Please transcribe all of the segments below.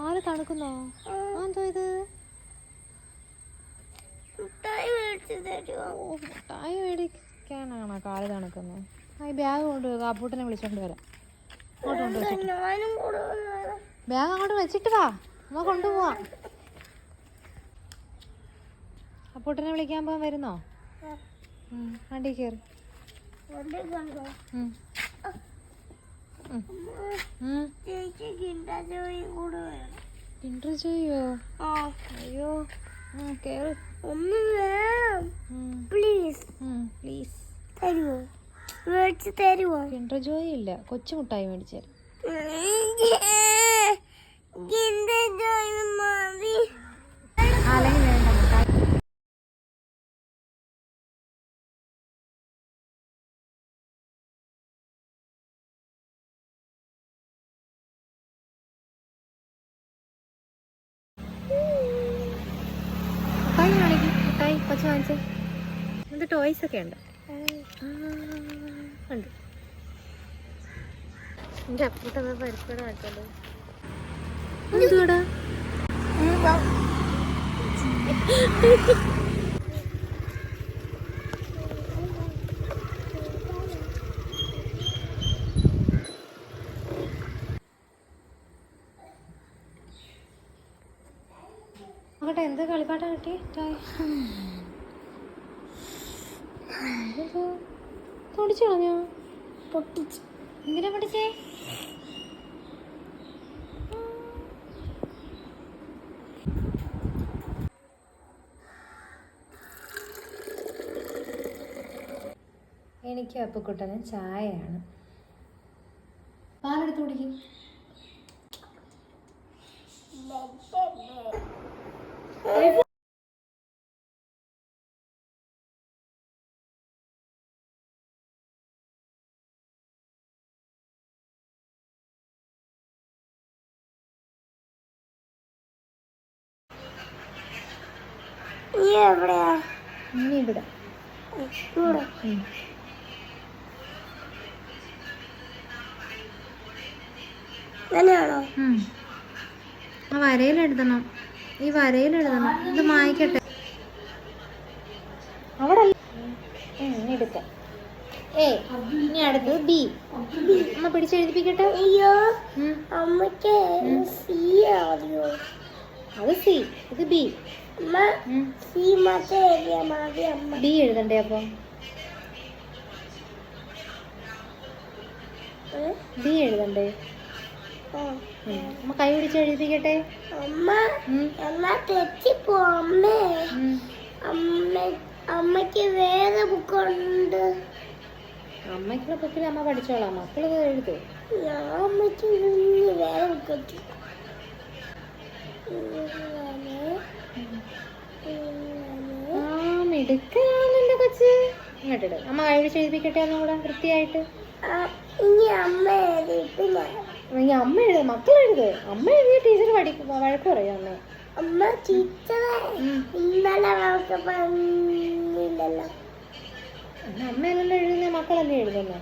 കാല് തണുക്കുന്നോ? എന്തോ ഇത്? മുട്ടായി മേടിക്കാനാണോ കാല് തണുക്കുന്നത്? ഈ ബാഗ് കൊണ്ടുപോയി അപ്പൂട്ടനെ വിളിച്ചോണ്ട് വരാം. ബാഗ് അങ്ങോട്ട് വെച്ചിട്ട് വാ, അമ്മ കൊണ്ടുപോവാം. അപ്പൂട്ടനെ വിളിക്കാൻ പോകാൻ വരുന്നോ? വണ്ടി കയറി. Kinder Joyo? അയ്യോ, കേറ്. പ്ലീസ് തരുമോ? മേടിച്ച് തരുമോ? കിൻഡർ ജോയി ഇല്ല, കൊച്ചു മുട്ടായി മേടിച്ചു തരാം. അല്ലെങ്കിൽ വേണ്ട മുട്ടായി. മുട്ടായി കാണിക്കും. മുട്ടായി കൊച്ചു വാങ്ങിച്ചേ. ഇത് ടോയ്സ് ഒക്കെ ഉണ്ട്. ഉണ്ട്. എൻ്റെ അപ്പൂട്ടത് പരിപ്പട മാറ്റല്ലോ. എന്തുവാടാ? അങ്ങോട്ടെ എന്ത് കളിപ്പാട്ടം കിട്ടി? പൊടിച്ചു കളഞ്ഞോ? പൊട്ടിച്ച്. എന്തിനാ പൊട്ടിച്ചേ? എനിക്ക് അപ്പുക്കുട്ടന് ചായയാണ്. പാലെടുത്ത് കുടിക്കും. നീ എവിടെയാ? ഇനി ഇവിടെ. അങ്ങനെയാണോ? ആ വരയിലെഴുതണം. ഈ വരയിലെഴുതണം. ഇത് മായ്ക്കട്ടെ. അവിടെ എടുക്ക. ഇനി അടുത്തത് ബി. അമ്മ പിടിച്ചെഴുതിപ്പിക്കട്ടെ. അയ്യോ, അമ്മക്ക് സി അറിയോ? അത് സി, ഇത് ബി. അമ്മ സി മാത്രം എഴുതിയാ മതി. അമ്മ ബി എഴുതണ്ടേ? അപ്പൊ ബി എഴുതണ്ടേ? അമ്മ കൈ പിടിച്ച് എഴുതിപ്പിക്കട്ടെ. അമ്മ എന്നാ തെറ്റിപ്പോ. അമ്മക്ക് വേറെ ബുക്കുണ്ട്. അമ്മയ്ക്കുള്ള ബുക്കിൽ അമ്മ പഠിച്ചോളാം. മക്കളത് എഴുതും. ഞാൻ അമ്മക്ക് വേറെ ബുക്ക്. മിടുക്കാണല്ലോ കൊച്ച്. ഇങ്ങോട്ടിട്. അമ്മ കൈ പിടിച്ച് എഴുതിപ്പിക്കട്ടെ ഒന്നും കൂടെ വൃത്തിയായിട്ട്. ഇനി അമ്മ എഴുതിട്ട് അമ്മ എഴുത, മക്കൾ എഴുത്. അമ്മ എഴുതിയ ടീച്ചർ വഴക്ക് പറയും അമ്മ. അമ്മ ടീച്ചറെ ഇന്നലെ വഴക്ക് പറഞ്ഞില്ലല്ലോ. അമ്മയല്ലല്ലോ എഴുതുന്ന, മക്കളല്ലേ എഴുതുന്നേ.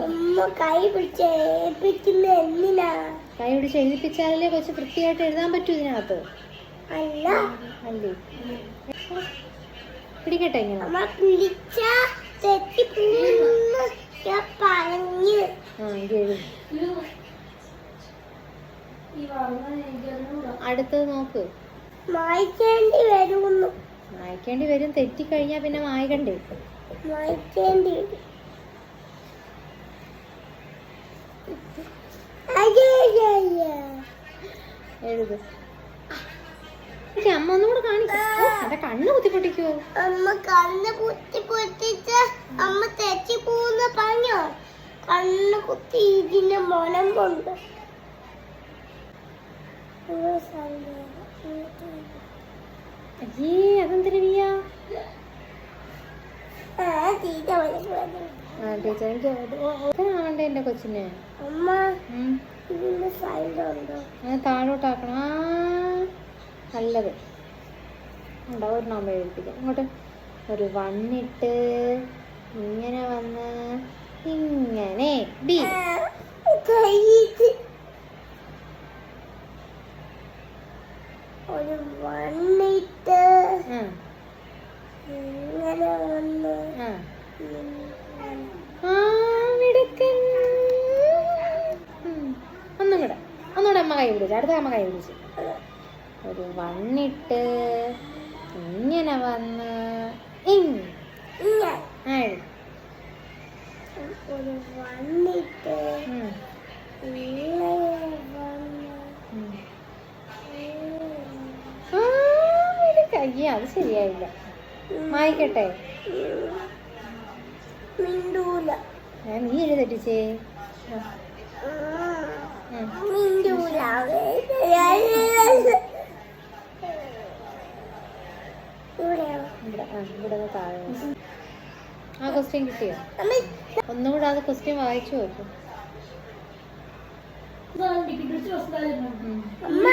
അമ്മ കൈ പിടിച്ചേൽപ്പിക്കുന്ന എന്തിനാ? കൈ പിടിച്ച് എഴുതിപ്പിച്ചാലല്ലേ കൊച്ച് വൃത്തിയായിട്ട് എഴുതാൻ പറ്റൂ ഇതിനകത്ത്. അല്ല അല്ലേ? പിടിക്കട്ടെ ഇങ്ങനെ. അമ്മ പിടിച്ച തെറ്റിപ്പോന്ന് പറഞ്ഞു. അടുത്തത് നോക്ക്. മായ്ക്കേണ്ടി വരുന്നു. മായ്ക്കേണ്ടി വരും. തെറ്റിക്കഴിഞ്ഞാ പിന്നെ മായ്ക്കണ്ടേ? മായ്ക്കേണ്ടി വരും. എഴുത്. അമ്മ ഒന്നുകൂടെ കാണിക്കും. അതെ, കണ്ണ് കുത്തി പൊട്ടിക്കുവോ? അമ്മ കണ്ണ് കുത്തി പൊട്ടിച്ച അമ്മ തെറ്റി പോകുന്ന പറഞ്ഞോ? കണ്ണ് കുത്തി ഇതിന്റെ മണം കൊണ്ട്. അയ്യേ, അതെന്തിനാ? ടീച്ചർ എനിക്ക് എന്റെ കൊച്ചിനെ. അമ്മ ഇതിന്റെ സൈഡ് ഉണ്ടോ? താഴോട്ടാക്കണം. നല്ലത് ഉണ്ടോ? ഒരു നമ്പർ എഴുതിപ്പിക്കാം. ഇങ്ങോട്ട് ഒരു വണ്ണിട്ട് ഇങ്ങനെ വന്ന് ഇങ്ങനെ ബി. കൈയിട്ട് ഒരു വണ്ണിട്ട് ഇങ്ങനെ വന്ന് മിടുക്കൻ. ഒന്നുകൂടെ അമ്മ കൈ പിടിച്ചു. അടുത്ത അമ്മ കൈ പിടിച്ചു. ഒരു വണ്ണിട്ട് ഇങ്ങനെ വന്ന് ഒരു വണ്ണിട്ട് ഇങ്ങനെ വന്ന് അയ്യ അത് ശരിയായില്ല. വായിക്കട്ടെ. മിണ്ടൂല. നീ എഴുതി തെറ്റിച്ചേ. മിണ്ടൂല. ഇവിടെ താഴെ ആ ക്വസ്റ്റ്യൻ കിട്ടിയോ? ഒന്നുകൂടെ അത് ക്വസ്റ്റ്യൻ വായിച്ചു നോക്കും. അമ്മ